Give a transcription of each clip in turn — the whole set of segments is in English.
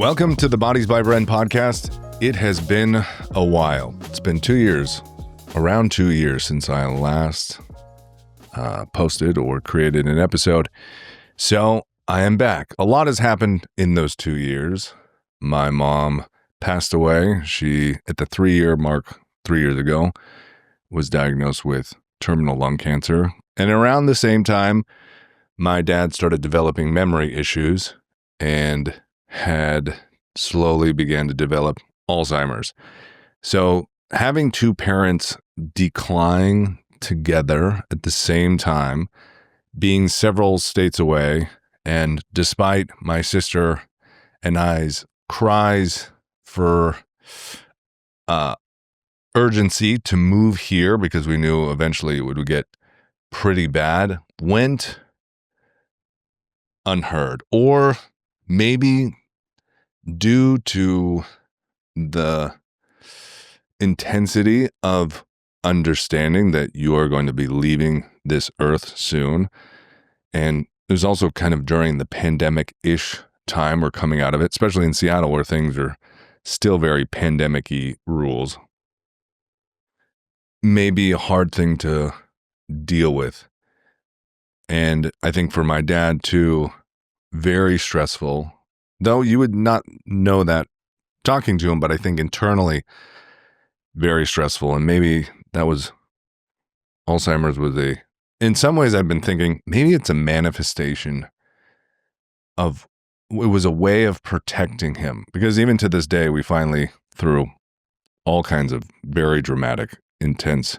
Welcome to the Bodies by Brent Podcast. It has been a while. It's been 2 years, around 2 years since I last posted or created an episode. So I am back. A lot has happened in those 2 years. My mom passed away. She, at the 3-year mark, 3 years ago, was diagnosed with terminal lung cancer. And around the same time, my dad started developing memory issues and had slowly began to develop Alzheimer's. So having two parents decline together at the same time, being several states away, and despite my sister and I's cries for urgency to move here because we knew eventually it would get pretty bad, went unheard. Or maybe due to the intensity of understanding that you are going to be leaving this earth soon. And it was also kind of during the pandemic-ish time we're coming out of it, especially in Seattle where things are still very pandemic-y rules. Maybe a hard thing to deal with. And I think for my dad too, very stressful. Though you would not know that talking to him, but I think internally very stressful. And maybe that was Alzheimer's in some ways I've been thinking maybe it's a manifestation of, it was a way of protecting him. Because even to this day, we finally, through all kinds of very dramatic, intense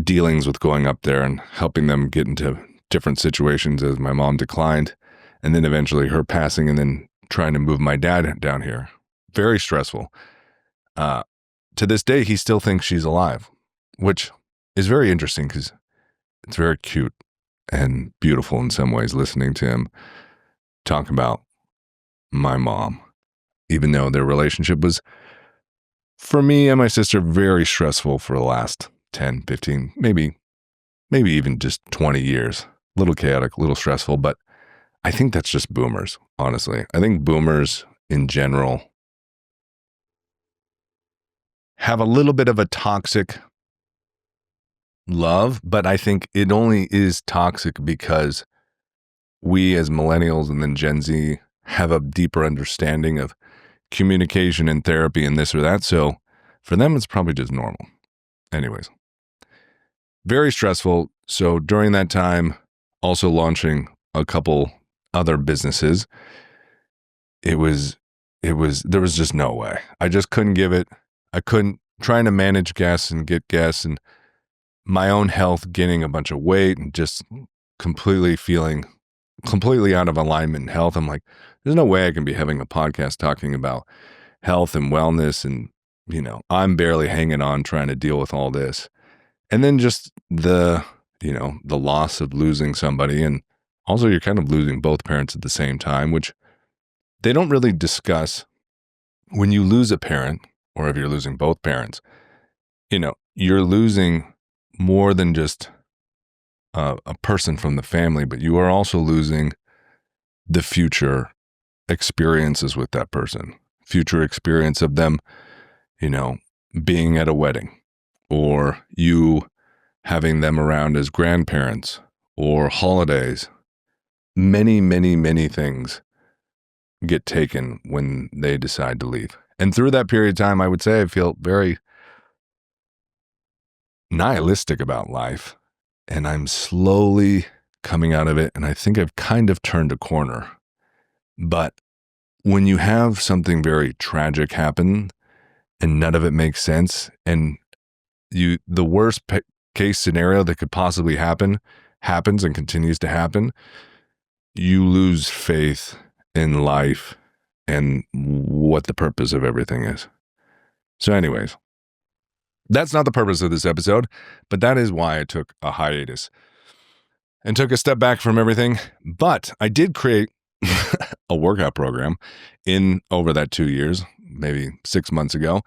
dealings with going up there and helping them get into different situations as my mom declined. And then eventually her passing and then trying to move my dad down here. Very stressful. To this day, he still thinks she's alive, which is very interesting because it's very cute and beautiful in some ways listening to him talk about my mom, even though their relationship was, for me and my sister, very stressful for the last 10, 15, maybe even just 20 years. A little chaotic, a little stressful, but I think that's just boomers, honestly. I think boomers in general have a little bit of a toxic love, but I think it only is toxic because we as millennials and then Gen Z have a deeper understanding of communication and therapy and this or that. So for them, it's probably just normal. Anyways, very stressful. So during that time, also launching a couple other businesses, there was just no way. I just couldn't give it. I couldn't, trying to manage guests and get guests and my own health, gaining a bunch of weight and just feeling completely out of alignment in health. I'm like, there's no way I can be having a podcast talking about health and wellness. And, I'm barely hanging on trying to deal with all this. And then just the loss of losing somebody. And also you're kind of losing both parents at the same time, which they don't really discuss. When you lose a parent, or if you're losing both parents, you're losing more than just a person from the family, but you are also losing the future experiences with that person, future experience of them, being at a wedding, or you having them around as grandparents or holidays. Many, many, many things get taken when they decide to leave. And through that period of time, I would say I feel very nihilistic about life. And I'm slowly coming out of it. And I think I've kind of turned a corner. But when you have something very tragic happen and none of it makes sense, and the worst case scenario that could possibly happen happens and continues to happen, you lose faith in life and what the purpose of everything is. So anyways, that's not the purpose of this episode, but that is why I took a hiatus and took a step back from everything. But I did create a workout program over that 2 years, maybe 6 months ago.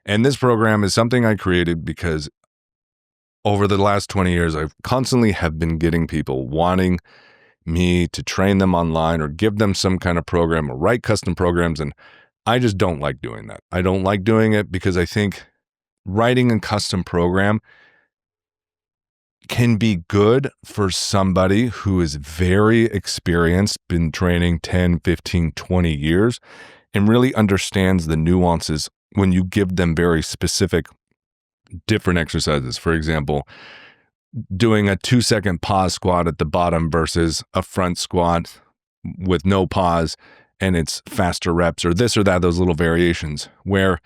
And this program is something I created because over the last 20 years, I've constantly have been getting people wanting me to train them online or give them some kind of program or write custom programs. And I just don't like doing that. I don't like doing it because I think writing a custom program can be good for somebody who is very experienced, been training 10, 15, 20 years, and really understands the nuances when you give them very specific different exercises. For example, doing a 2-second pause squat at the bottom versus a front squat with no pause and it's faster reps or this or that, those little variations where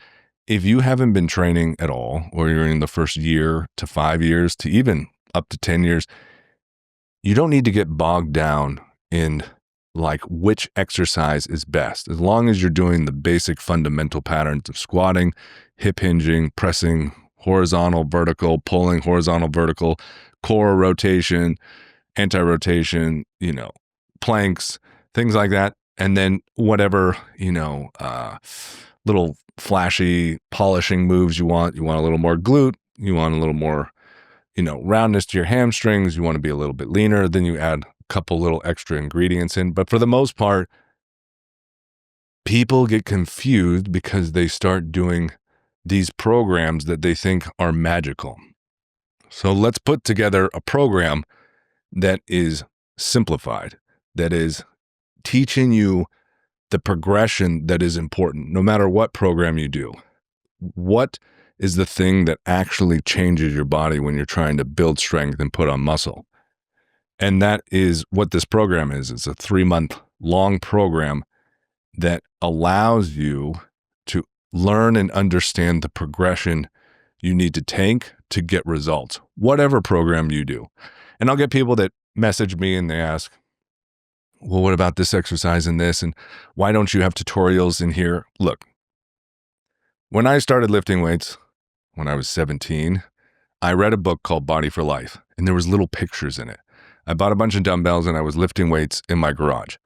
if you haven't been training at all, or you're in the first year to 5 years to even up to 10 years, you don't need to get bogged down in like which exercise is best. As long as you're doing the basic fundamental patterns of squatting, hip hinging, pressing, horizontal, vertical, pulling, horizontal, vertical, core rotation, anti-rotation, planks, things like that. And then whatever, little flashy polishing moves you want. You want a little more glute. You want a little more, roundness to your hamstrings. You want to be a little bit leaner. Then you add a couple little extra ingredients in. But for the most part, people get confused because they start doing these programs that they think are magical. So let's put together a program that is simplified, that is teaching you the progression that is important, no matter what program you do. What is the thing that actually changes your body when you're trying to build strength and put on muscle? And that is what this program is. It's a 3-month long program that allows you to learn and understand the progression you need to take to get results, whatever program you do. And I'll get people that message me and they ask, well, what about this exercise and this? And why don't you have tutorials in here? Look, when I started lifting weights when I was 17, I read a book called Body for Life, and there was little pictures in it. I bought a bunch of dumbbells and I was lifting weights in my garage.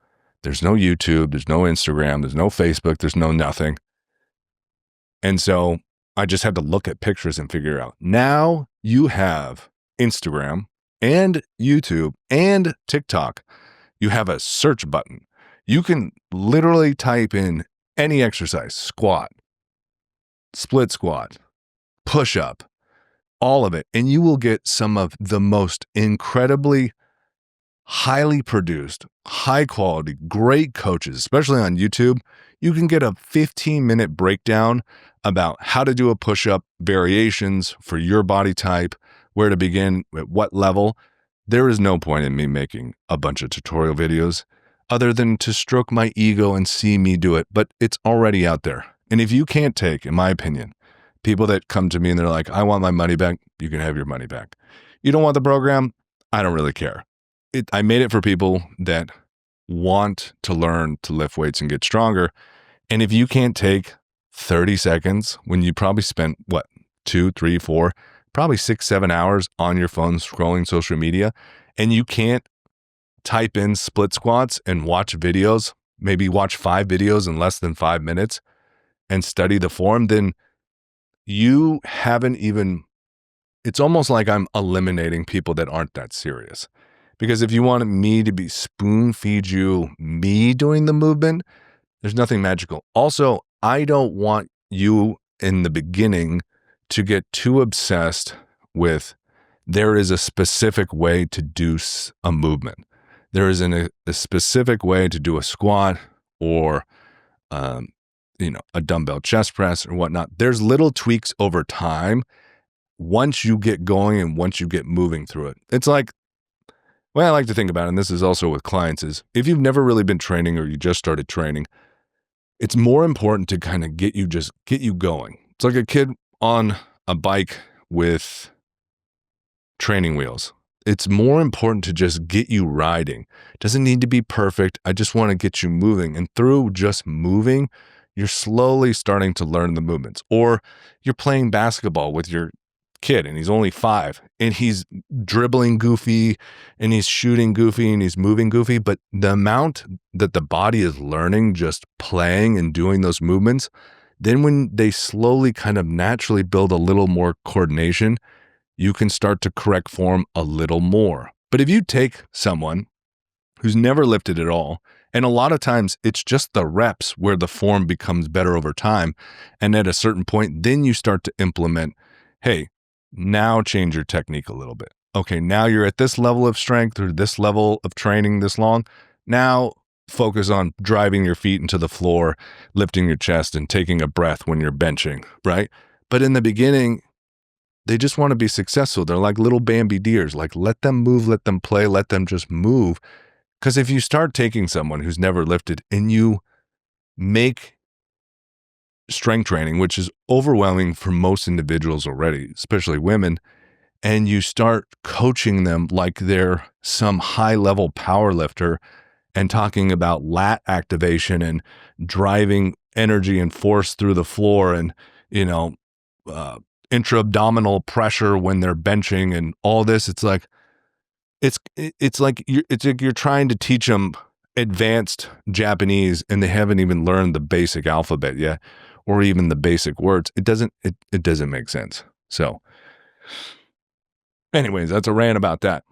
There's no YouTube, there's no Instagram, there's no Facebook, there's no nothing. And so I just had to look at pictures and figure out. Now you have Instagram and YouTube and TikTok. You have a search button. You can literally type in any exercise, squat, split squat, push up, all of it. And you will get some of the most incredibly highly produced, high quality, great coaches, especially on YouTube. You can get a 15-minute breakdown about how to do a push-up, variations for your body type, where to begin, at what level. There is no point in me making a bunch of tutorial videos other than to stroke my ego and see me do it, but it's already out there. And if you can't take, in my opinion, people that come to me and they're like, I want my money back, you can have your money back. You don't want the program, I don't really care. I made it for people that want to learn to lift weights and get stronger. And if you can't take 30 seconds when you probably spent, 2, 3, 4, probably 6, 7 hours on your phone scrolling social media, and you can't type in split squats and watch videos, maybe watch 5 videos in less than 5 minutes and study the form, then you haven't even, it's almost like I'm eliminating people that aren't that serious. Because if you wanted me to be spoon feed you me doing the movement, there's nothing magical. Also, I don't want you in the beginning to get too obsessed with there is a specific way to do a movement. There is a specific way to do a squat or a dumbbell chest press or whatnot. There's little tweaks over time once you get going and once you get moving through it. It's like, the way I like to think about it, and this is also with clients, is if you've never really been training or you just started training, it's more important to kind of get you going. It's like a kid on a bike with training wheels. It's more important to just get you riding. It doesn't need to be perfect. I just want to get you moving. And through just moving, you're slowly starting to learn the movements. Or you're playing basketball with your kid and he's only 5 and he's dribbling goofy and he's shooting goofy and he's moving goofy. But the amount that the body is learning just playing and doing those movements, then when they slowly kind of naturally build a little more coordination, you can start to correct form a little more. But if you take someone who's never lifted at all. And a lot of times it's just the reps where the form becomes better over time. And at a certain point, then you start to implement, hey, now change your technique a little bit. Okay, now you're at this level of strength or this level of training this long. Now focus on driving your feet into the floor, lifting your chest, and taking a breath when you're benching, right? But in the beginning, they just want to be successful. They're like little Bambi deers. Like, let them move, let them play, let them just move. Because if you start taking someone who's never lifted and you make strength training, which is overwhelming for most individuals already, especially women, and you start coaching them like they're some high-level power lifter and talking about lat activation and driving energy and force through the floor and, intra-abdominal pressure when they're benching and all this, it's like you're trying to teach them advanced Japanese and they haven't even learned the basic alphabet yet or even the basic words. It doesn't make sense. So anyways, that's a rant about that.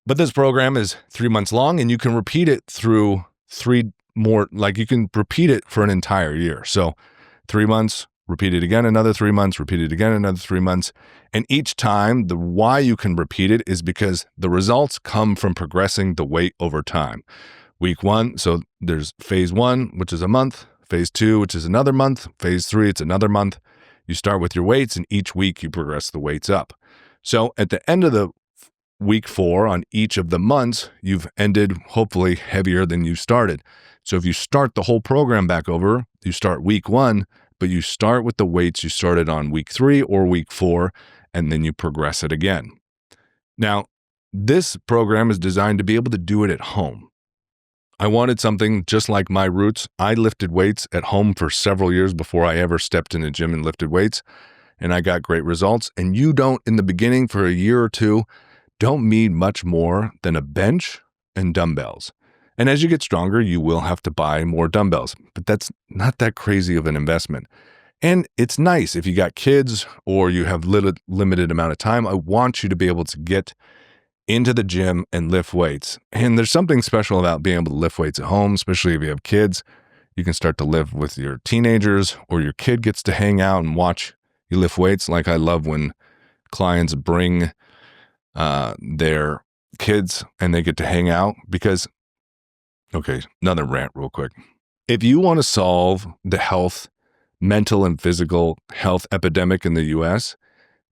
But this program is 3 months long and you can repeat it through you can repeat it for an entire year. So 3 months, repeat it again, another 3 months, repeat it again, another 3 months. And each time, the why you can repeat it is because the results come from progressing the weight over time. Week 1, so there's phase 1, which is a month, phase 2, which is another month, phase 3, it's another month. You start with your weights and each week you progress the weights up. So at the end of the week 4 on each of the months, you've ended hopefully heavier than you started. So if you start the whole program back over, you start week 1, but you start with the weights you started on week 3 or week 4, and then you progress it again. Now, this program is designed to be able to do it at home. I wanted something just like my roots. I lifted weights at home for several years before I ever stepped in a gym and lifted weights, and I got great results. And you don't, in the beginning for a year or two, don't need much more than a bench and dumbbells. And as you get stronger, you will have to buy more dumbbells, but that's not that crazy of an investment. And it's nice if you got kids or you have limited amount of time. I want you to be able to get into the gym and lift weights. And there's something special about being able to lift weights at home, especially if you have kids. You can start to lift with your teenagers or your kid gets to hang out and watch you lift weights. Like I love when clients bring their kids and they get to hang out because, okay, another rant real quick. If you want to solve the mental and physical health epidemic in the US,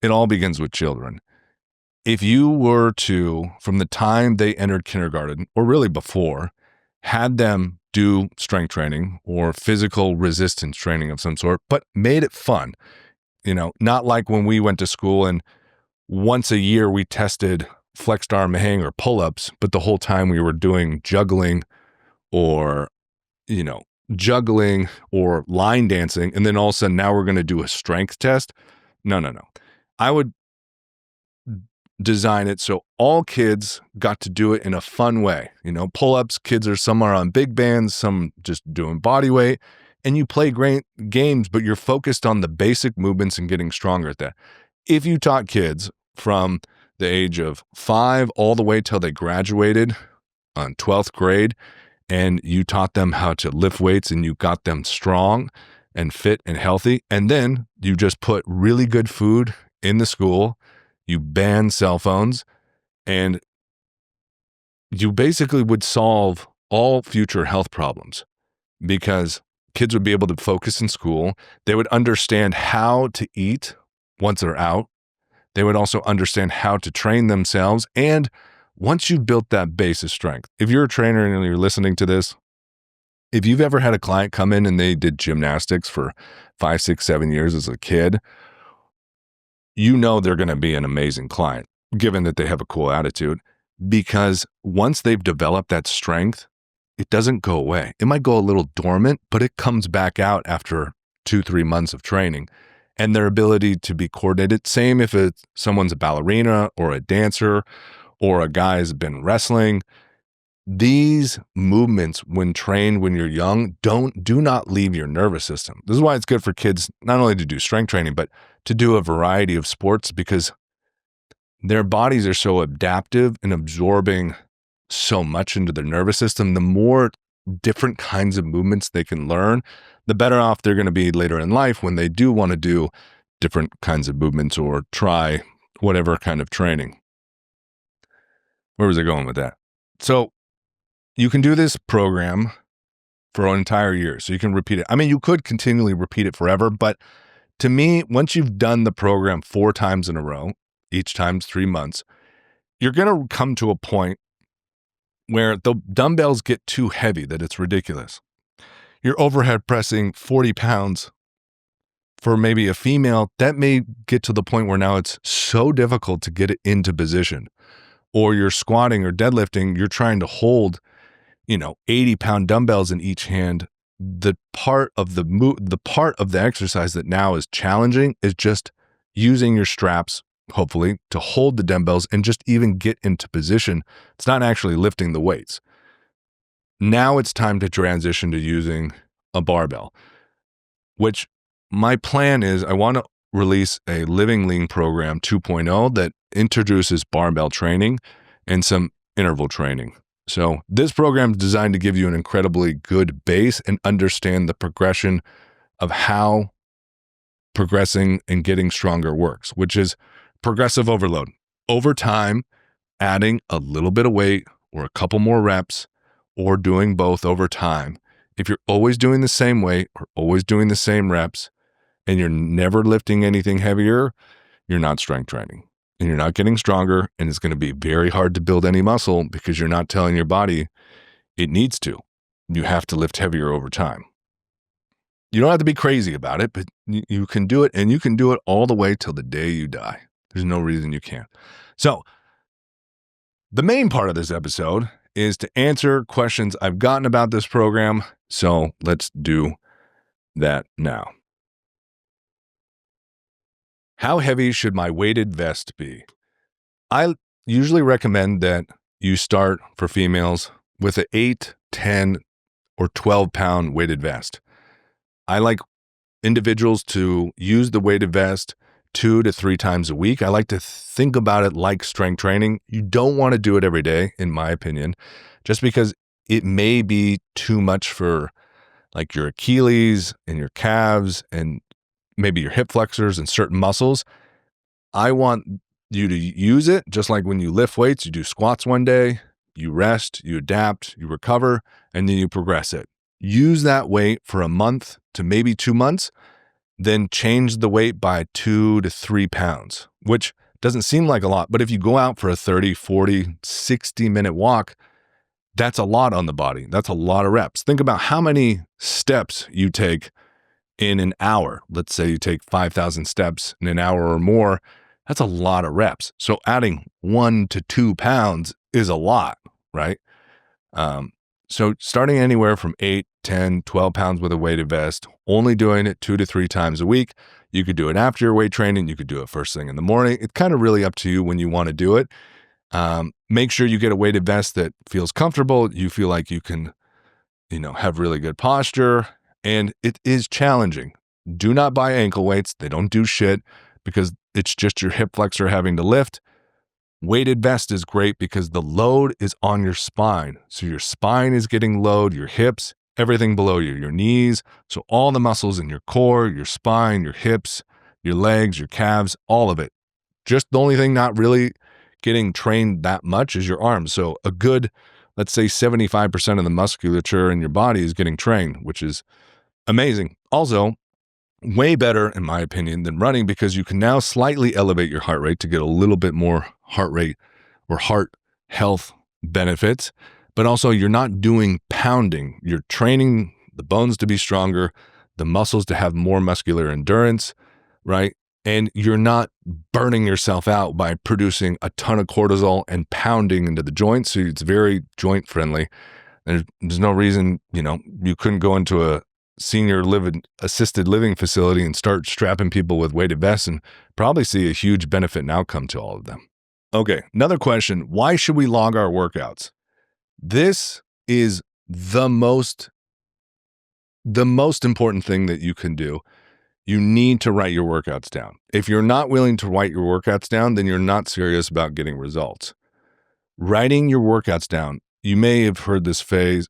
it all begins with children. If you were to, from the time they entered kindergarten, or really before, had them do strength training or physical resistance training of some sort, but made it fun, not like when we went to school and once a year we tested flexed arm hang or pull-ups, but the whole time we were doing juggling or line dancing, and then all of a sudden now we're going to do a strength test. No. I would design it so all kids got to do it in a fun way. Pull-ups, kids are some are on big bands, some just doing body weight, and you play great games, but you're focused on the basic movements and getting stronger at that. If you taught kids from the age of 5 all the way till they graduated on 12th grade, and you taught them how to lift weights and you got them strong and fit and healthy, and then you just put really good food in the school, you ban cell phones, and you basically would solve all future health problems because kids would be able to focus in school. They would understand how to eat once they're out. They would also understand how to train themselves. And once you've built that base of strength, if you're a trainer and you're listening to this, if you've ever had a client come in and they did gymnastics for 5, 6, 7 years as a kid, they're going to be an amazing client, given that they have a cool attitude, because once they've developed that strength, it doesn't go away. It might go a little dormant, but it comes back out after 2-3 months of training. And their ability to be coordinated, same if someone's a ballerina or a dancer or a guy's been wrestling. These movements, when trained when you're young, do not leave your nervous system. This is why it's good for kids not only to do strength training, but to do a variety of sports, because their bodies are so adaptive in absorbing so much into their nervous system, the more different kinds of movements they can learn, the better off they're going to be later in life when they do want to do different kinds of movements or try whatever kind of training. Where was I going with that? So you can do this program for an entire year. So you can repeat it. I mean, you could continually repeat it forever, but to me, once you've done the program 4 times in a row, each time's 3 months, you're going to come to a point where the dumbbells get too heavy that it's ridiculous. You're overhead pressing 40 pounds for maybe a female. That may get to the point where now it's so difficult to get it into position. Or you're squatting or deadlifting, you're trying to hold 80-pound dumbbells in each hand. The part of the exercise that now is challenging is just using your straps, hopefully, to hold the dumbbells and just even get into position. It's not actually lifting the weights. Now it's time to transition to using a barbell, which my plan is I want to release a Living Lean program 2.0 that introduces barbell training and some interval training. So this program is designed to give you an incredibly good base and understand the progression of how progressing and getting stronger works, which is progressive overload. Over time, adding a little bit of weight or a couple more reps or doing both over time. If you're always doing the same weight or always doing the same reps and you're never lifting anything heavier, you're not strength training. And you're not getting stronger, and it's going to be very hard to build any muscle because you're not telling your body it needs to. You have to lift heavier over time. You don't have to be crazy about it, but you can do it, and you can do it all the way till the day you die. There's no reason you can't. So the main part of this episode is to answer questions I've gotten about this program. So let's do that now. How heavy should my weighted vest be? I usually recommend that you start for females with an 8, 10, or 12-pound weighted vest. I like individuals to use the weighted vest 2 to 3 times a week. I like to think about it like strength training. You don't want to do it every day, in my opinion, just because it may be too much for like your Achilles and your calves and maybe your hip flexors and certain muscles. I want you to use it just like when you lift weights. You do squats one day, you rest, you adapt, you recover, and then you progress it. Use that weight for a month to maybe 2 months, then change the weight by 2 to 3 pounds, which doesn't seem like a lot, but if you go out for a 30, 40, 60-minute walk, that's a lot on the body. That's a lot of reps. Think about how many steps you take in an hour. Let's say you take 5,000 steps in an hour or more. That's a lot of reps. So adding 1 to 2 pounds is a lot, right? So starting anywhere from 8, 10, 12 pounds with a weighted vest, only doing it 2 to 3 times a week. You could do it after your weight training. You could do it first thing in the morning. It's kind of really up to you when you want to do it. Make sure you get a weighted vest that feels comfortable. You feel like you can, have really good posture. And it is challenging. Do not buy ankle weights. They don't do shit because it's just your hip flexor having to lift. Weighted vest is great because the load is on your spine. So your spine is getting load, your hips, everything below you, your knees. So all the muscles in your core, your spine, your hips, your legs, your calves, all of it. Just the only thing not really getting trained that much is your arms. So a good, let's say 75% of the musculature in your body is getting trained, which is amazing. Also, way better, in my opinion, than running because you can now slightly elevate your heart rate to get a little bit more heart rate or heart health benefits, but also you're not doing pounding. You're training the bones to be stronger, the muscles to have more muscular endurance, right? And you're not burning yourself out by producing a ton of cortisol and pounding into the joints. So it's very joint friendly. There's no reason, you couldn't go into a senior assisted living facility and start strapping people with weighted vests and probably see a huge benefit and outcome to all of them. Okay, another question. Why should we log our workouts? This is the most important thing that you can do. You need to write your workouts down. If you're not willing to write your workouts down, then you're not serious about getting results. Writing your workouts down. You may have heard this phrase,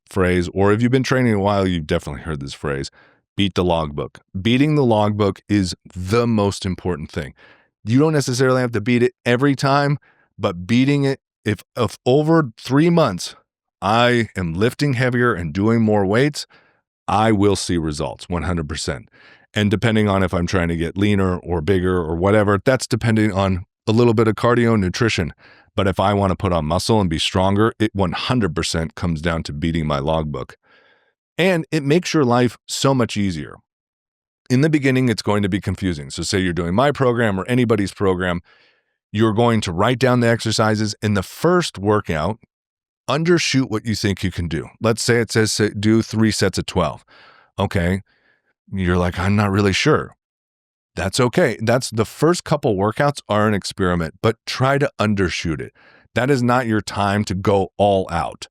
or if you've been training a while, you've definitely heard this phrase, beat the logbook. Beating the logbook is the most important thing. You don't necessarily have to beat it every time, but beating it, if over 3 months, I am lifting heavier and doing more weights, I will see results 100%. And depending on if I'm trying to get leaner or bigger or whatever, that's depending on a little bit of cardio and nutrition. But if I want to put on muscle and be stronger, it 100% comes down to beating my logbook. And it makes your life so much easier. In the beginning, it's going to be confusing. So say you're doing my program or anybody's program, you're going to write down the exercises. In the first workout, undershoot what you think you can do. Let's say it says do 3 sets of 12. Okay. You're like, I'm not really sure. That's okay. That's the first couple workouts are an experiment, but try to undershoot it. That is not your time to go all out,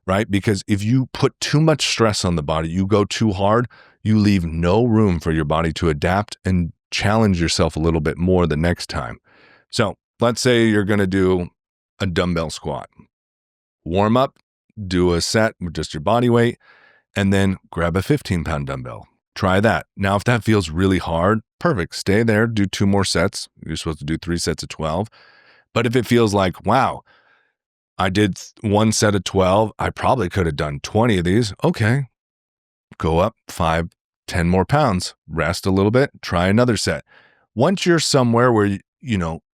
right? Because if you put too much stress on the body, you go too hard, you leave no room for your body to adapt and challenge yourself a little bit more the next time. So let's say you're going to do a dumbbell squat. Warm up, do a set with just your body weight, and then grab a 15-pound dumbbell. Try that. Now, if that feels really hard, perfect. Stay there, do 2 more sets. You're supposed to do 3 sets of 12. But if it feels like, wow, I did 1 set of 12, I probably could have done 20 of these. Okay, go up 5, 10 more pounds, rest a little bit, try another set. Once you're somewhere where,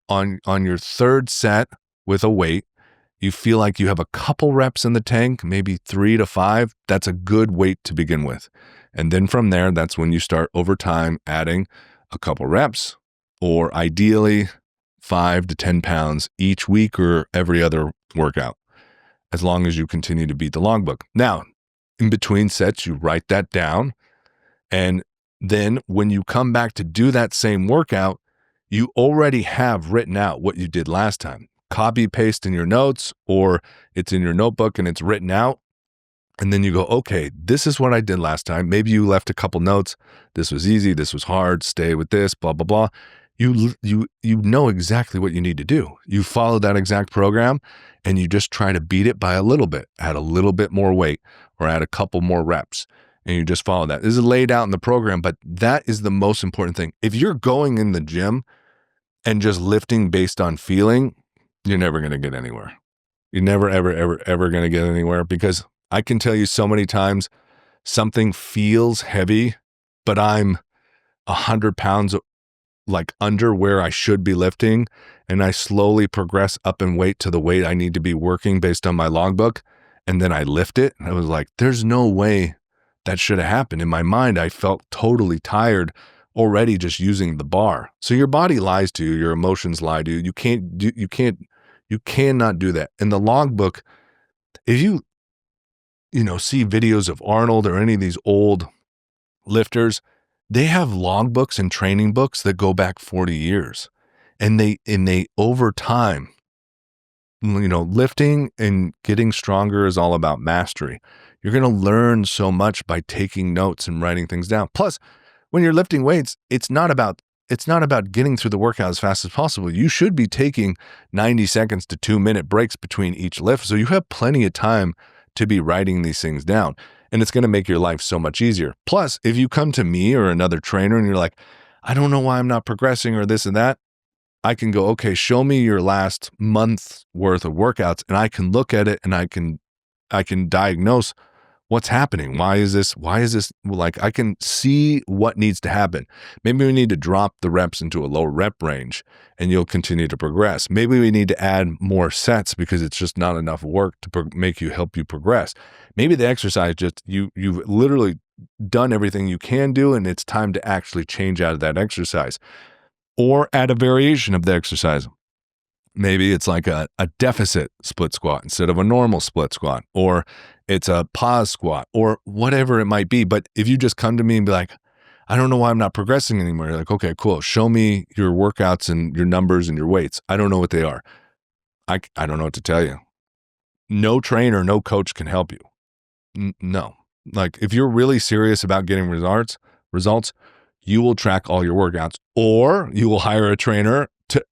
on your 3rd set with a weight, you feel like you have a couple reps in the tank, maybe 3 to 5, that's a good weight to begin with. And then from there, that's when you start over time adding a couple reps, or ideally 5 to 10 pounds each week or every other workout, as long as you continue to beat the logbook. Now, in between sets, you write that down. And then when you come back to do that same workout, you already have written out what you did last time. Copy paste in your notes, or it's in your notebook and it's written out. And then you go, okay, this is what I did last time. Maybe you left a couple notes. This was easy. This was hard. Stay with this, blah, blah, blah. You know exactly what you need to do. You follow that exact program and you just try to beat it by a little bit, add a little bit more weight or add a couple more reps. And you just follow that. This is laid out in the program, but that is the most important thing. If you're going in the gym and just lifting based on feeling, you're never going to get anywhere. You're never, ever, ever, ever going to get anywhere, because I can tell you so many times something feels heavy, but I'm 100 pounds like under where I should be lifting, and I slowly progress up in weight to the weight I need to be working based on my logbook, and then I lift it. And I was like, there's no way that should have happened. In my mind, I felt totally tired already just using the bar. So your body lies to you, your emotions lie to you. You cannot do that. In the logbook, if you see videos of Arnold or any of these old lifters, they have logbooks and training books that go back 40 years. And they over time, lifting and getting stronger is all about mastery. You're going to learn so much by taking notes and writing things down. Plus, when you're lifting weights, it's not about getting through the workout as fast as possible. You should be taking 90 seconds to 2-minute breaks between each lift. So you have plenty of time to be writing these things down, and it's going to make your life so much easier. Plus, if you come to me or another trainer and you're like, I don't know why I'm not progressing or this and that, I can go, okay, show me your last month's worth of workouts, and I can look at it and I can diagnose what's happening. Why is this? Like, I can see what needs to happen. Maybe we need to drop the reps into a lower rep range and you'll continue to progress. Maybe we need to add more sets because it's just not enough work to help you progress. Maybe the exercise you've literally done everything you can do and it's time to actually change out of that exercise, or add a variation of the exercise. Maybe it's like a deficit split squat instead of a normal split squat, or it's a pause squat, or whatever it might be. But if you just come to me and be like, I don't know why I'm not progressing anymore. You're like, okay, cool. Show me your workouts and your numbers and your weights. I don't know what they are. I don't know what to tell you. No trainer, no coach can help you. No. Like, if you're really serious about getting results, you will track all your workouts, or you will hire a trainer to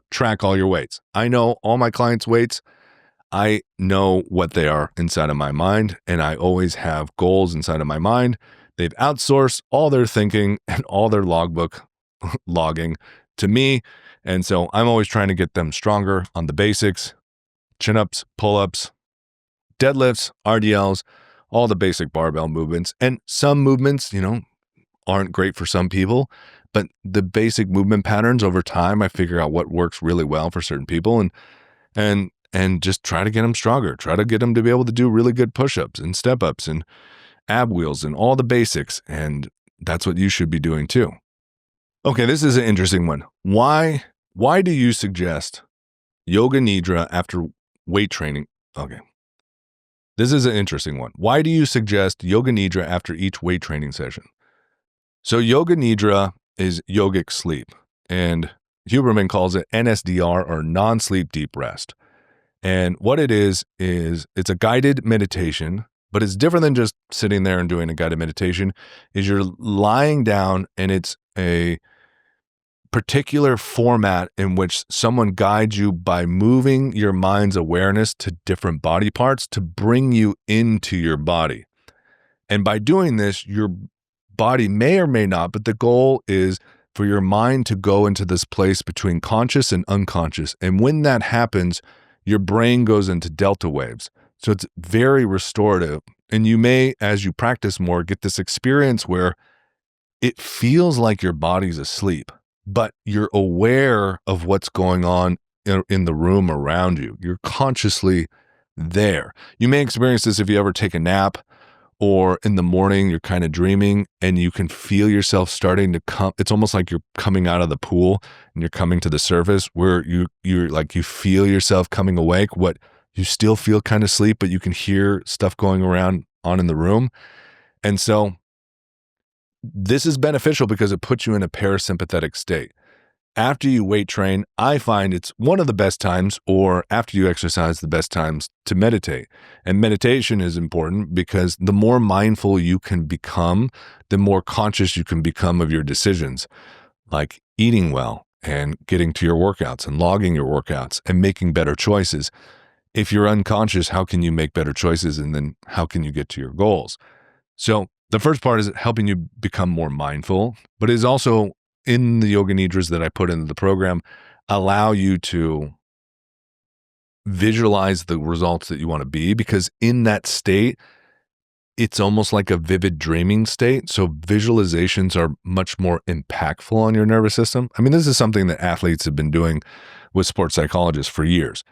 track all your weights. I know all my clients' weights. I know what they are inside of my mind, and I always have goals inside of my mind. They've outsourced all their thinking and all their logbook logging to me. And so I'm always trying to get them stronger on the basics, chin-ups, pull-ups, deadlifts, RDLs, all the basic barbell movements. And some movements, aren't great for some people, but the basic movement patterns over time, I figure out what works really well for certain people and just try to get them stronger, try to get them to be able to do really good push-ups and step-ups and ab wheels and all the basics. And that's what you should be doing too. Okay, this is an interesting one. Why do you suggest Yoga Nidra after weight training? Okay. This is an interesting one. Why do you suggest Yoga Nidra after each weight training session? So Yoga Nidra is yogic sleep, and Huberman calls it NSDR, or non-sleep deep rest. And what it is it's a guided meditation, but it's different than just sitting there and doing a guided meditation. Is you're lying down, and it's a particular format in which someone guides you by moving your mind's awareness to different body parts to bring you into your body. And by doing this, your body may or may not, but the goal is for your mind to go into this place between conscious and unconscious. And when that happens, your brain goes into delta waves. So it's very restorative. And you may, as you practice more, get this experience where it feels like your body's asleep, but you're aware of what's going on in the room around you. You're consciously there. You may experience this if you ever take a nap, or in the morning you're kind of dreaming and you can feel yourself starting to come. It's almost like you're coming out of the pool and you're coming to the surface, where you're like, you feel yourself coming awake. What you still feel kind of sleep, but you can hear stuff going around on in the room. And so this is beneficial because it puts you in a parasympathetic state. After you weight train, I find it's one of the best times, or after you exercise, the best times to meditate. And meditation is important because the more mindful you can become, the more conscious you can become of your decisions, like eating well and getting to your workouts and logging your workouts and making better choices. If you're unconscious, how can you make better choices? And then how can you get to your goals? So the first part is helping you become more mindful, but is also in the Yoga Nidras that I put into the program, allow you to visualize the results that you want to be, because in that state, it's almost like a vivid dreaming state. So visualizations are much more impactful on your nervous system. I mean, this is something that athletes have been doing with sports psychologists for years.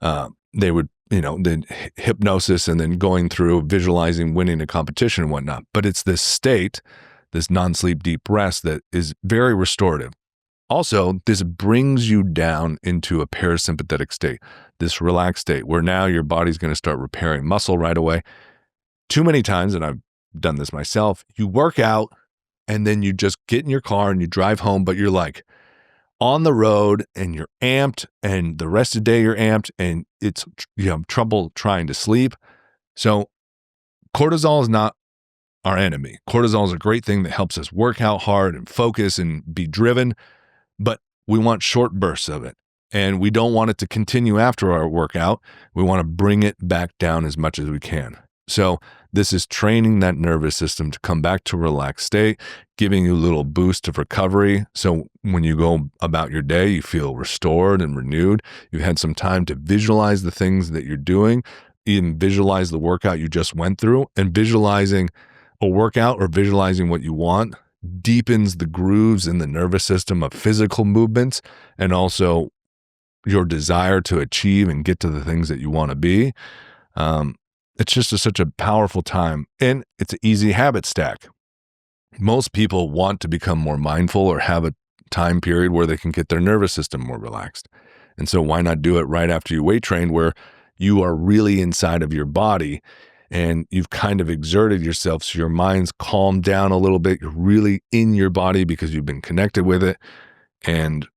They would, the hypnosis and then going through visualizing winning a competition and whatnot. But it's this state, this non-sleep deep rest, that is very restorative. Also, this brings you down into a parasympathetic state, this relaxed state where now your body's going to start repairing muscle right away. Too many times, and I've done this myself, you work out and then you just get in your car and you drive home, but you're like on the road and you're amped, and the rest of the day you're amped, and you have trouble trying to sleep. So cortisol is not our enemy. Cortisol is a great thing that helps us work out hard and focus and be driven, but we want short bursts of it. And we don't want it to continue after our workout. We want to bring it back down as much as we can. So this is training that nervous system to come back to a relaxed state, giving you a little boost of recovery. So when you go about your day, you feel restored and renewed. You've had some time to visualize the things that you're doing, even visualize the workout you just went through. And visualizing a workout or visualizing what you want deepens the grooves in the nervous system of physical movements, and also your desire to achieve and get to the things that you want to be. It's just such a powerful time, and it's an easy habit stack. Most people want to become more mindful or have a time period where they can get their nervous system more relaxed. And so why not do it right after you weight train, where you are really inside of your body and you've kind of exerted yourself, so your mind's calmed down a little bit. You're really in your body because you've been connected with it. And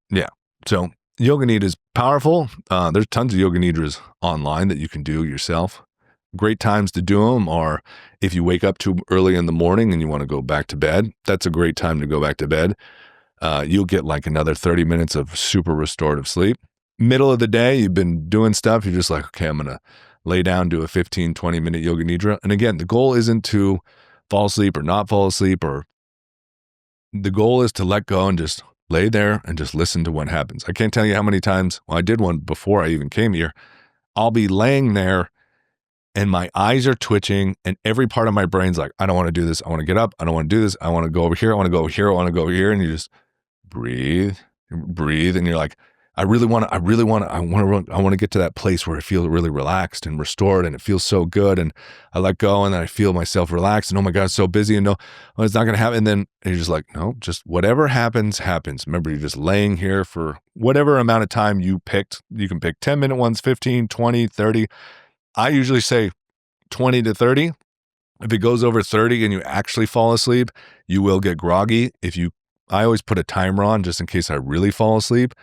yeah, so Yoga Nidra is powerful. There's tons of Yoga Nidras online that you can do yourself. Great times to do them are if you wake up too early in the morning and you want to go back to bed. That's a great time to go back to bed. You'll get like another 30 minutes of super restorative sleep. middle of the day, you've been doing stuff, you're just like, okay, I'm going to lay down, do a 15, 20-minute Yoga Nidra. And again, the goal isn't to fall asleep or not fall asleep, or the goal is to let go and just lay there and just listen to what happens. I can't tell you how many times, well, I did one before I even came here. I'll be laying there and my eyes are twitching and every part of my brain's like, I don't want to do this. I want to get up. I don't want to do this. I want to go over here. I want to go over here. I want to go over here. And you just breathe. And you're like, I want to get to that place where I feel really relaxed and restored and it feels so good. And I let go and then I feel myself relax and oh my God, it's so busy and no, well, it's not going to happen. And then you're just like, no, just whatever happens, happens. Remember, you're just laying here for whatever amount of time you picked. You can pick 10-minute ones, 15, 20, 30. I usually say 20 to 30. If it goes over 30 and you actually fall asleep, you will get groggy. I always put a timer on just in case I really fall asleep.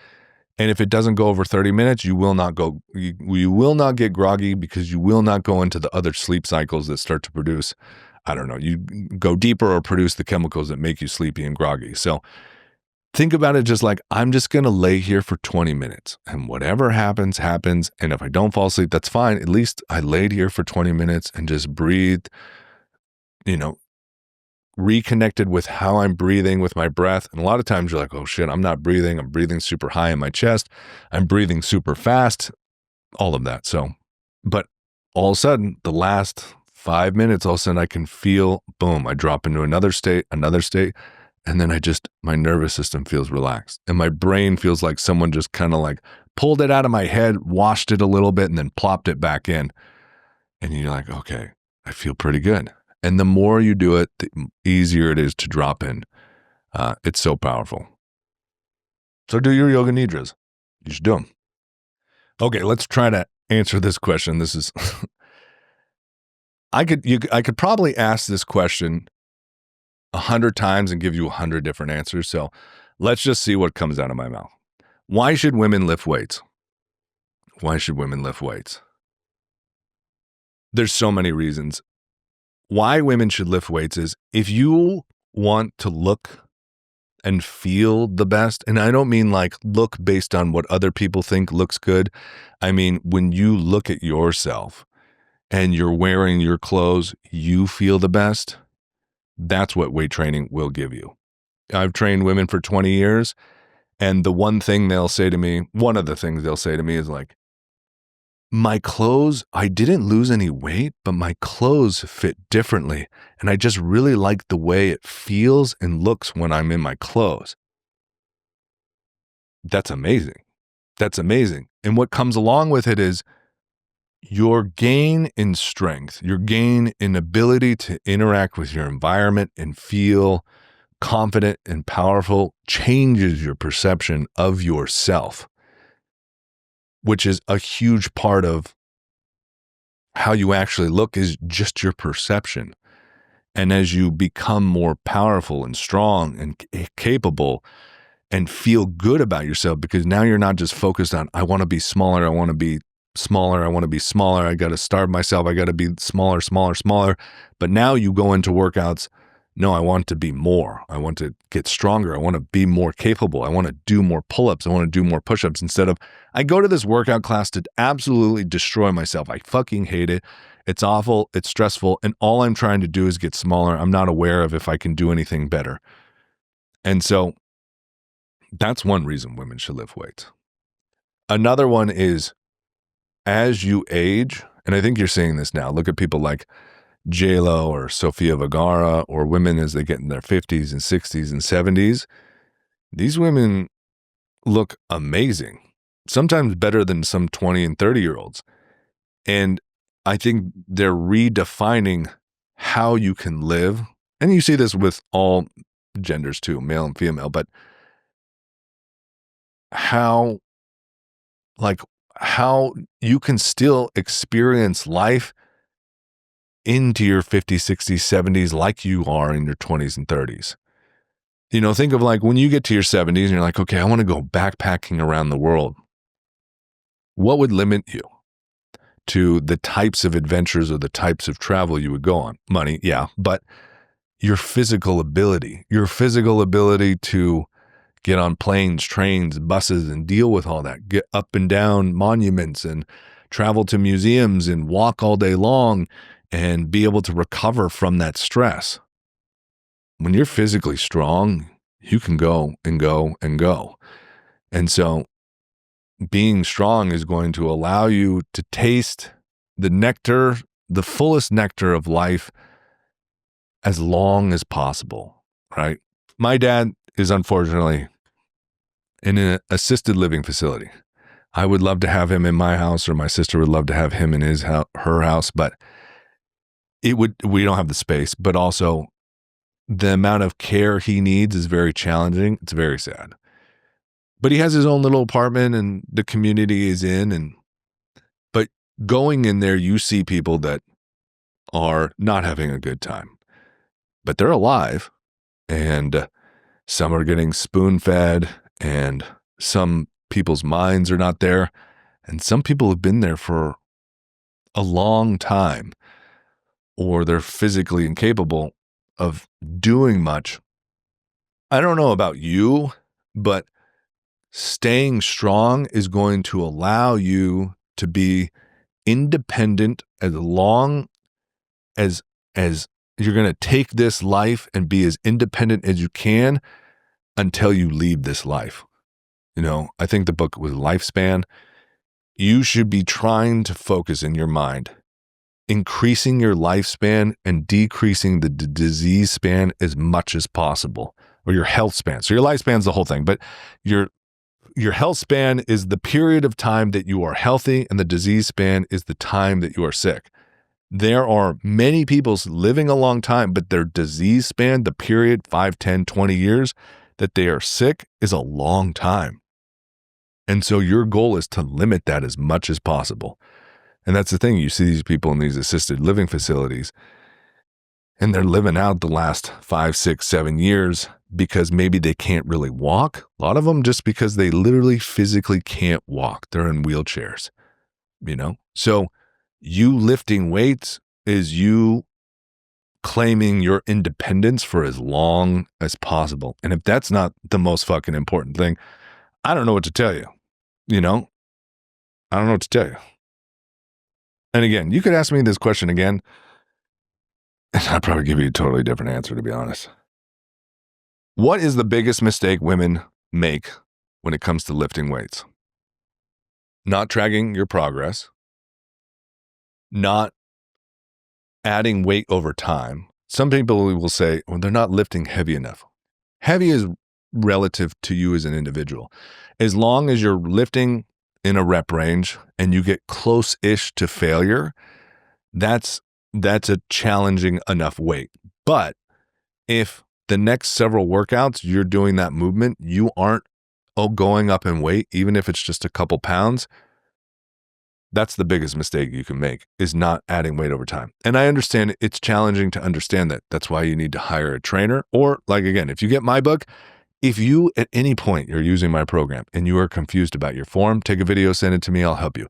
And if it doesn't go over 30 minutes, you will not get groggy because you will not go into the other sleep cycles that start to produce, I don't know, you go deeper or produce the chemicals that make you sleepy and groggy. So think about it just like, I'm just going to lay here for 20 minutes and whatever happens, happens. And if I don't fall asleep, that's fine. At least I laid here for 20 minutes and just breathed, reconnected with how I'm breathing with my breath. And a lot of times you're like, oh shit, I'm not breathing. I'm breathing super high in my chest. I'm breathing super fast, all of that. So, but all of a sudden, the last 5 minutes, all of a sudden I can feel, boom, I drop into another state. And then my nervous system feels relaxed. And my brain feels like someone just kind of like pulled it out of my head, washed it a little bit, and then plopped it back in. And you're like, okay, I feel pretty good. And the more you do it, the easier it is to drop in. It's so powerful. So do your Yoga Nidras. You should do them. Okay, let's try to answer this question. This is, I could probably ask this question 100 times and give you 100 different answers. So let's just see what comes out of my mouth. Why should women lift weights? Why should women lift weights? There's so many reasons. Why women should lift weights is if you want to look and feel the best, and I don't mean like look based on what other people think looks good. I mean, when you look at yourself and you're wearing your clothes, you feel the best. That's what weight training will give you. I've trained women for 20 years, and the one of the things they'll say to me is like, my clothes, I didn't lose any weight, but my clothes fit differently. And I just really like the way it feels and looks when I'm in my clothes. That's amazing. That's amazing. And what comes along with it is your gain in strength, your gain in ability to interact with your environment and feel confident and powerful changes your perception of yourself, which is a huge part of how you actually look is just your perception. And as you become more powerful and strong and capable and feel good about yourself, because now you're not just focused on, I want to be smaller, I want to be smaller, I got to starve myself, I got to be smaller. But now you go into workouts, no, I want to be more. I want to get stronger. I want to be more capable. I want to do more pull-ups. I want to do more push-ups instead of, I go to this workout class to absolutely destroy myself. I fucking hate it. It's awful. It's stressful. And all I'm trying to do is get smaller. I'm not aware of if I can do anything better. And so that's one reason women should lift weights. Another one is as you age, and I think you're seeing this now, look at people like J-Lo or Sofia Vergara or women as they get in their 50s and 60s and 70s. These women look amazing, sometimes better than some 20 and 30-year-olds. And I think they're redefining how you can live. And you see this with all genders too, male and female, but how you can still experience life into your 50s, 60s, 70s like you are in your 20s and 30s. Think of like when you get to your 70s and you're like, okay, I want to go backpacking around the world. What would limit you to the types of adventures or the types of travel you would go on? Money, yeah, but your physical ability to get on planes, trains, buses, and deal with all that. Get up and down monuments and travel to museums and walk all day long and be able to recover from that stress. When you're physically strong, you can go and go and go. And so being strong is going to allow you to taste the nectar, the fullest nectar of life as long as possible, right? My dad is unfortunately in an assisted living facility. I would love to have him in my house, or my sister would love to have him in her house, but we don't have the space, but also the amount of care he needs is very challenging. It's very sad. But he has his own little apartment and the community is in, but going in there, you see people that are not having a good time, but they're alive, and some are getting spoon-fed, and some people's minds are not there, and some people have been there for a long time, or they're physically incapable of doing much. I don't know about you, but staying strong is going to allow you to be independent as long as you're going to take this life and be as independent as you can until you leave this life. You know, I think the book was Lifespan. You should be trying to focus in your mind, increasing your lifespan and decreasing the disease span as much as possible, or your health span. So your lifespan is the whole thing, but your health span is the period of time that you are healthy, and the disease span is the time that you are sick. There are many people living a long time, but their disease span, the period 5, 10, 20 years that they are sick, is a long time. And so your goal is to limit that as much as possible. And that's the thing. You see these people in these assisted living facilities, and they're living out the last 5, 6, 7 years because maybe they can't really walk. A lot of them just because they literally physically can't walk. They're in wheelchairs, you know? So you lifting weights is you claiming your independence for as long as possible. And if that's not the most fucking important thing, I don't know what to tell you. You know, I don't know what to tell you. And again, you could ask me this question again, and I'd probably give you a totally different answer, to be honest. What is the biggest mistake women make when it comes to lifting weights? Not tracking your progress, not adding weight over time. Some people will say, well, they're not lifting heavy enough. Heavy is relative to you as an individual. As long as you're lifting in a rep range and you get close-ish to failure, that's a challenging enough weight. But if the next several workouts you're doing that movement, you aren't going up in weight, even if it's just a couple pounds, that's the biggest mistake you can make, is not adding weight over time. And I understand it's challenging to understand that. That's why you need to hire a trainer. Or like, again, if you get my book, if you at any point you're using my program and you are confused about your form, take a video, send it to me. I'll help you.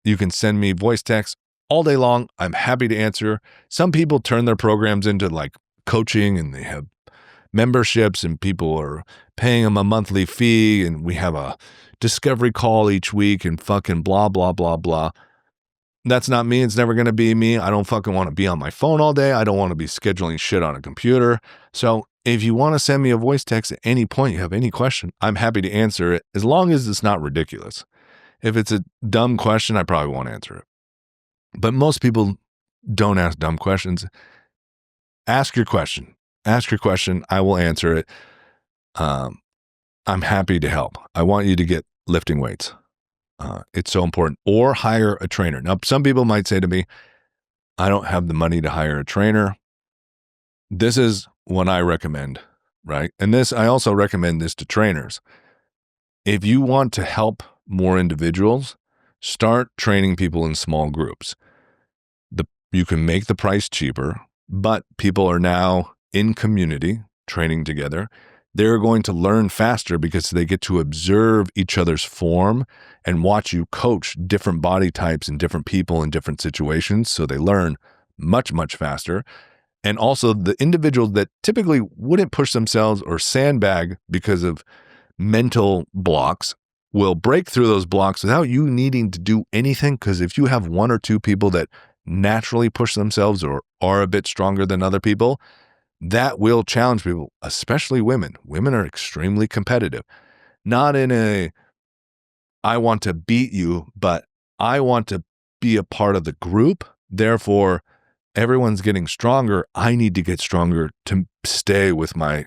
You can send me voice text all day long. I'm happy to answer. Some people turn their programs into like coaching, and they have memberships, and people are paying them a monthly fee, and we have a discovery call each week and fucking blah, blah, blah, blah. That's not me. It's never going to be me. I don't fucking want to be on my phone all day. I don't want to be scheduling shit on a computer. So if you want to send me a voice text at any point, you have any question, I'm happy to answer it, as long as it's not ridiculous. If it's a dumb question, I probably won't answer it. But most people don't ask dumb questions. Ask your question. Ask your question. I will answer it. I'm happy to help. I want you to get lifting weights. It's so important. Or hire a trainer. Now, some people might say to me, I don't have the money to hire a trainer. This is what I recommend, right? And I also recommend this to trainers. If you want to help more individuals, start training people in small groups. You can make the price cheaper, but people are now in community training together. They're going to learn faster because they get to observe each other's form and watch you coach different body types and different people in different situations. So they learn much, much faster. And also the individuals that typically wouldn't push themselves or sandbag because of mental blocks, will break through those blocks without you needing to do anything. Because if you have one or two people that naturally push themselves or are a bit stronger than other people, that will challenge people, especially women. Women are extremely competitive, not in a, I want to beat you, but I want to be a part of the group. Therefore, everyone's getting stronger. I need to get stronger to stay with my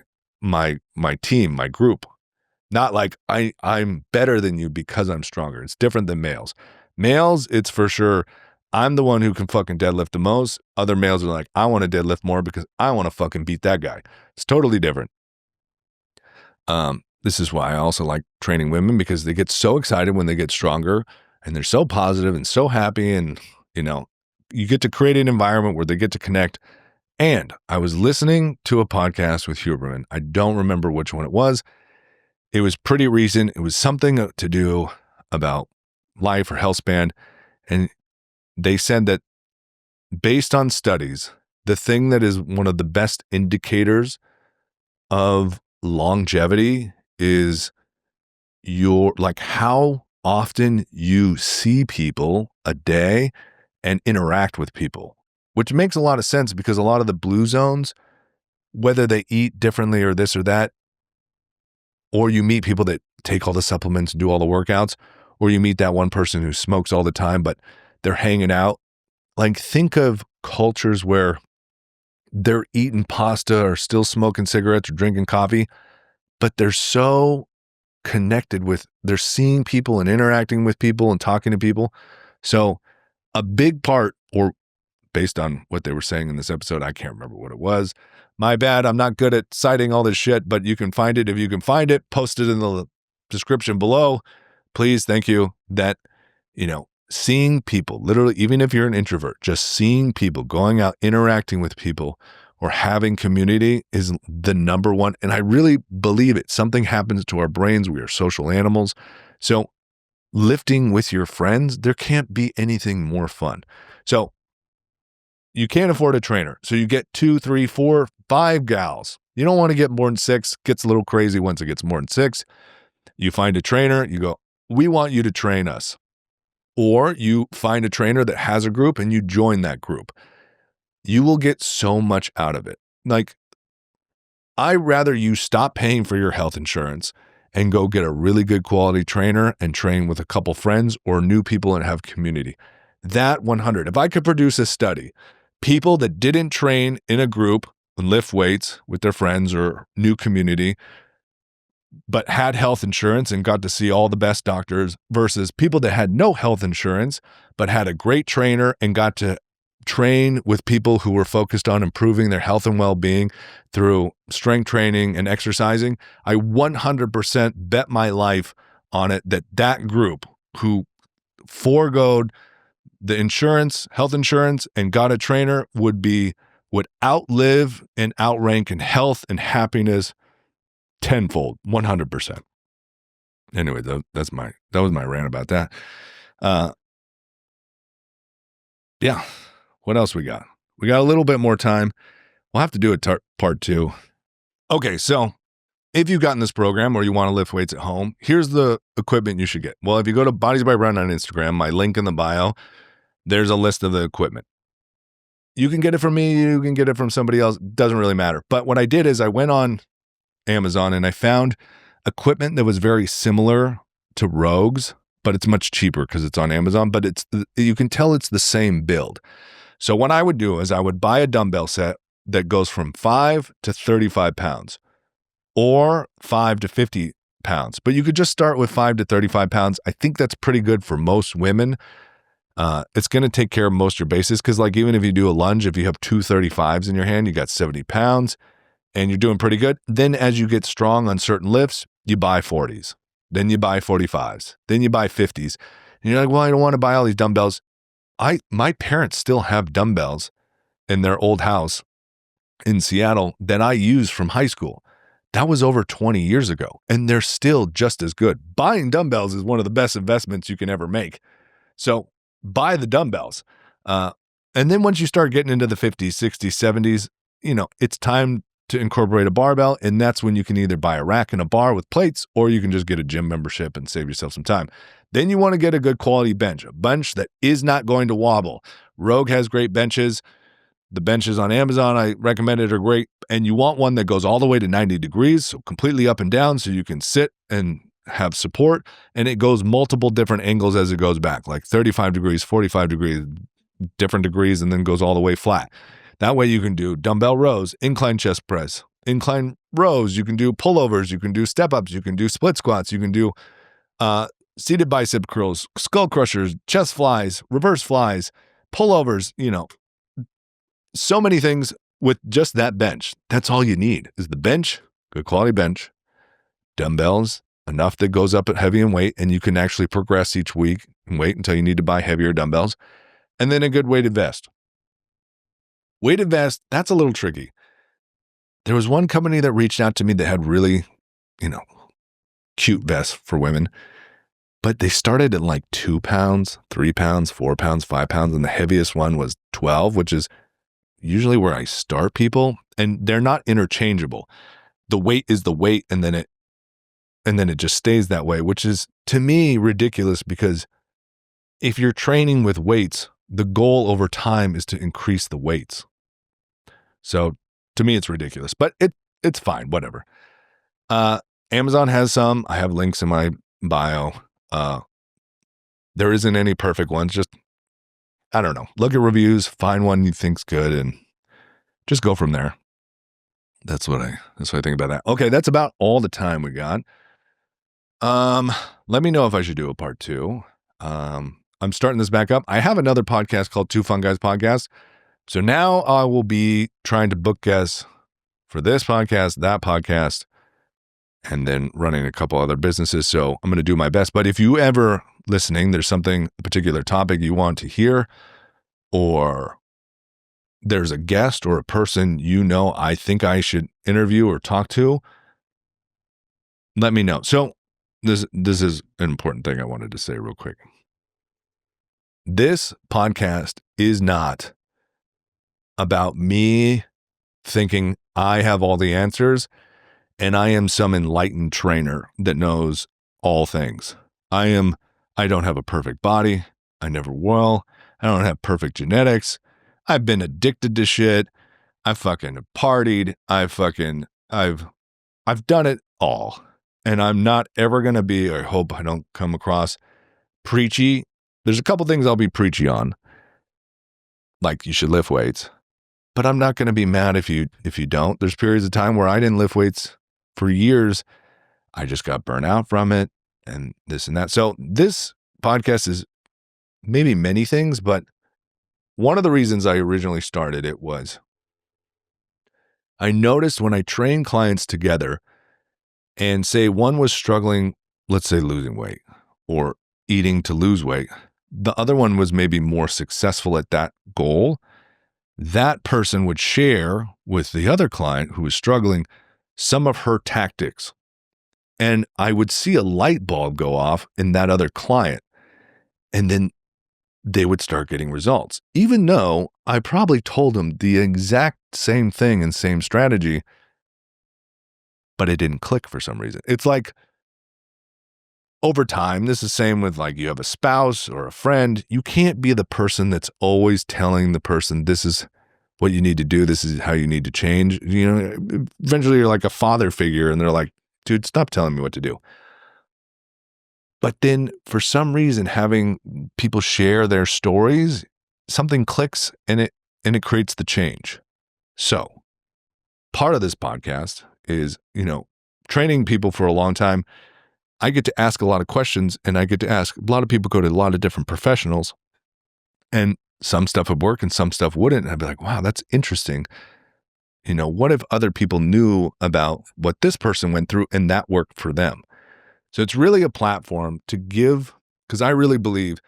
team, my group. Not like I'm better than you because I'm stronger. It's different than males. Males, it's for sure, I'm the one who can fucking deadlift the most. Other males are like, I want to deadlift more because I want to fucking beat that guy. It's totally different. This is why I also like training women, because they get so excited when they get stronger and they're so positive and so happy. And, you get to create an environment where they get to connect. And I was listening to a podcast with Huberman. I don't remember which one it was. It was pretty recent. It was something to do about life or health span. And they said that based on studies, the thing that is one of the best indicators of longevity is how often you see people a day and interact with people, which makes a lot of sense because a lot of the blue zones, whether they eat differently or this or that, or you meet people that take all the supplements and do all the workouts, or you meet that one person who smokes all the time, but they're hanging out. Like, think of cultures where they're eating pasta or still smoking cigarettes or drinking coffee, but they're so connected with, they're seeing people and interacting with people and talking to people. So a big part, or based on what they were saying in this episode, I can't remember what it was. My bad. I'm not good at citing all this shit, but you can find it. If you can find it, post it in the description below. Please. Thank you. That, seeing people, literally, even if you're an introvert, just seeing people, going out, interacting with people, or having community is the number one. And I really believe it. Something happens to our brains. We are social animals. So lifting with your friends, there can't be anything more fun. So you can't afford a trainer. So you get 2, 3, 4, 5 gals. You don't want to get more than 6. Gets a little crazy once it gets more than 6. You find a trainer, you go, we want you to train us. Or you find a trainer that has a group and you join that group. You will get so much out of it. Like, I'd rather you stop paying for your health insurance and go get a really good quality trainer and train with a couple friends or new people and have community. That 100. If I could produce a study, people that didn't train in a group and lift weights with their friends or new community, but had health insurance and got to see all the best doctors, versus people that had no health insurance, but had a great trainer and got to train with people who were focused on improving their health and well-being through strength training and exercising, I 100% bet my life on it that group who foregoed the insurance, health insurance, and got a trainer would outlive and outrank in health and happiness tenfold, 100%. Anyway, that was my rant about that. Yeah. What else we got? We got a little bit more time. We'll have to do a part 2. Okay, so if you've gotten this program or you want to lift weights at home, here's the equipment you should get. Well, if you go to Bodies by Brent on Instagram, my link in the bio, there's a list of the equipment. You can get it from me, you can get it from somebody else, doesn't really matter. But what I did is I went on Amazon and I found equipment that was very similar to Rogue's, but it's much cheaper because it's on Amazon, but you can tell it's the same build. So what I would do is I would buy a dumbbell set that goes from 5 to 35 pounds or 5 to 50 pounds, but you could just start with 5 to 35 pounds. I think that's pretty good for most women. It's going to take care of most of your bases, because like even if you do a lunge, if you have 2 35s in your hand, you got 70 pounds and you're doing pretty good. Then as you get strong on certain lifts, you buy 40s, then you buy 45s, then you buy 50s. And you're like, well, I don't want to buy all these dumbbells. My parents still have dumbbells in their old house in Seattle that I used from high school. That was over 20 years ago, and they're still just as good. Buying dumbbells is one of the best investments you can ever make. So buy the dumbbells. And then once you start getting into the 50s, 60s, 70s, it's time to incorporate a barbell, and that's when you can either buy a rack and a bar with plates, or you can just get a gym membership and save yourself some time. Then you want to get a good quality bench, a bench that is not going to wobble. Rogue has great benches. The benches on Amazon I recommended are great, and you want one that goes all the way to 90 degrees, so completely up and down, so you can sit and have support, and it goes multiple different angles as it goes back, like 35 degrees, 45 degrees, different degrees, and then goes all the way flat. That way you can do dumbbell rows, incline chest press, incline rows, you can do pullovers, you can do step-ups, you can do split squats, you can do seated bicep curls, skull crushers, chest flies, reverse flies, pullovers, so many things with just that bench. That's all you need is the bench, good quality bench, dumbbells, enough that goes up at heavy in weight, and you can actually progress each week and wait until you need to buy heavier dumbbells, and then a good weighted vest. Weighted vest, that's a little tricky. There was one company that reached out to me that had really, cute vests for women, but they started at like 2 pounds, 3 pounds, 4 pounds, 5 pounds, and the heaviest one was 12, which is usually where I start people, and they're not interchangeable. The weight is the weight, and then it just stays that way, which is to me ridiculous, because if you're training with weights, the goal over time is to increase the weights. So to me, it's ridiculous, but it's fine, whatever. Amazon has some. I have links in my bio. There isn't any perfect ones. Just, I don't know. Look at reviews, find one you think's good, and just go from there. That's what I think about that. Okay, that's about all the time we got. Let me know if I should do a part 2. I'm starting this back up. I have another podcast called Two Fun Guys Podcast. So now I will be trying to book guests for this podcast, that podcast, and then running a couple other businesses. So I'm going to do my best. But if you ever listening, there's something, a particular topic you want to hear, or there's a guest or a person I think I should interview or talk to, let me know. So this is an important thing I wanted to say real quick. This podcast is not about me thinking I have all the answers and I am some enlightened trainer that knows all things. I don't have a perfect body. I never will. I don't have perfect genetics. I've been addicted to shit. I fucking partied. I've done it all. And I'm not ever going to be, I hope I don't come across preachy. There's a couple things I'll be preachy on, like you should lift weights, but I'm not going to be mad if you don't. There's periods of time where I didn't lift weights for years. I just got burnt out from it and this and that. So this podcast is maybe many things, but one of the reasons I originally started it was I noticed when I train clients together and say one was struggling, let's say losing weight or eating to lose weight, the other one was maybe more successful at that goal, that person would share with the other client who was struggling some of her tactics. And I would see a light bulb go off in that other client. And then they would start getting results, even though I probably told them the exact same thing and same strategy, but it didn't click for some reason. It's like over time, this is the same with like you have a spouse or a friend. You can't be the person that's always telling the person, this is what you need to do. This is how you need to change. Eventually you're like a father figure and they're like, dude, stop telling me what to do. But then for some reason, having people share their stories, something clicks and it creates the change. So part of this podcast is, training people for a long time. I get to ask a lot of questions and I get to ask, a lot of people go to a lot of different professionals and some stuff would work and some stuff wouldn't. And I'd be like, wow, that's interesting. What if other people knew about what this person went through and that worked for them? So it's really a platform to give, because I really believe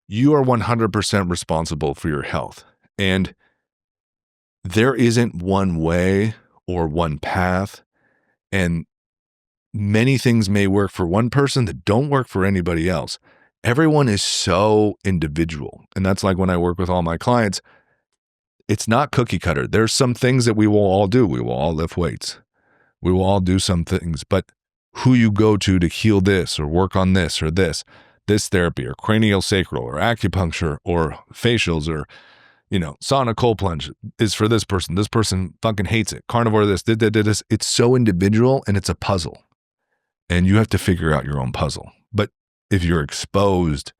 you are 100% responsible for your health. And there isn't one way or one path. And many things may work for one person that don't work for anybody else. Everyone is so individual. And that's like when I work with all my clients, it's not cookie cutter. There's some things that we will all do. We will all lift weights. We will all do some things, but who you go to heal this or work on this or this therapy or craniosacral or acupuncture or facials or, sauna cold plunge is for this person. This person fucking hates it. Carnivore this. It's so individual and it's a puzzle. And you have to figure out your own puzzle. But if you're exposed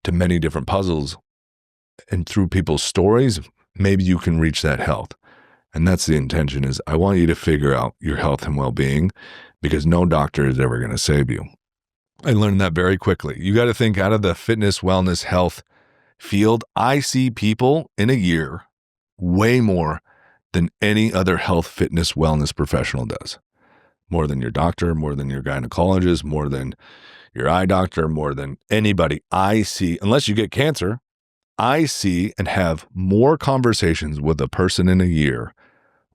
to many different puzzles and through people's stories, maybe you can reach that health. And that's the intention, is I want you to figure out your health and well-being, because no doctor is ever going to save you. I learned that very quickly. You got to think out of the fitness, wellness, health field. I see people in a year way more than any other health, fitness, wellness professional does. More than your doctor, more than your gynecologist, more than your eye doctor, more than anybody. I see, unless you get cancer, I see and have more conversations with a person in a year,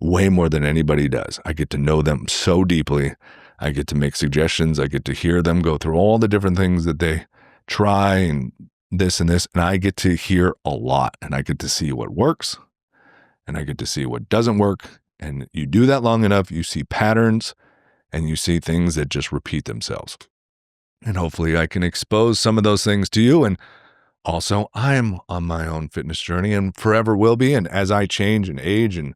way more than anybody does. I get to know them so deeply. I get to make suggestions. I get to hear them go through all the different things that they try and this, and I get to hear a lot, and I get to see what works, and I get to see what doesn't work. And you do that long enough, you see patterns, and you see things that just repeat themselves. And hopefully I can expose some of those things to you. And also, I'm on my own fitness journey and forever will be. And as I change and age and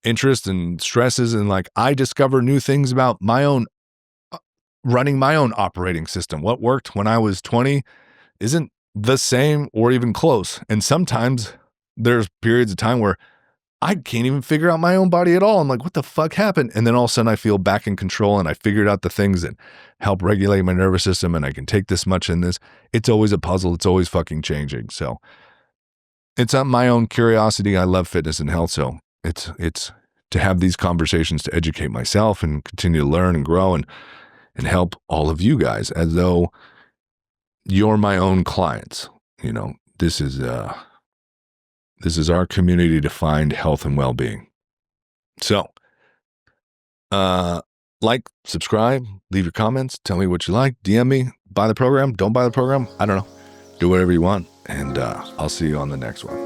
interest and stresses, and I discover new things about my own running my own operating system. What worked when I was 20 isn't the same or even close. And sometimes there's periods of time where I can't even figure out my own body at all. I'm like, what the fuck happened? And then all of a sudden I feel back in control, and I figured out the things that help regulate my nervous system, and I can take this much in this. It's always a puzzle. It's always fucking changing. So it's on my own curiosity. I love fitness and health. So it's to have these conversations to educate myself and continue to learn and grow and help all of you guys as though you're my own clients. This is our community to find health and well-being. So, subscribe, leave your comments, tell me what you like, DM me, buy the program, don't buy the program, I don't know. Do whatever you want, and I'll see you on the next one.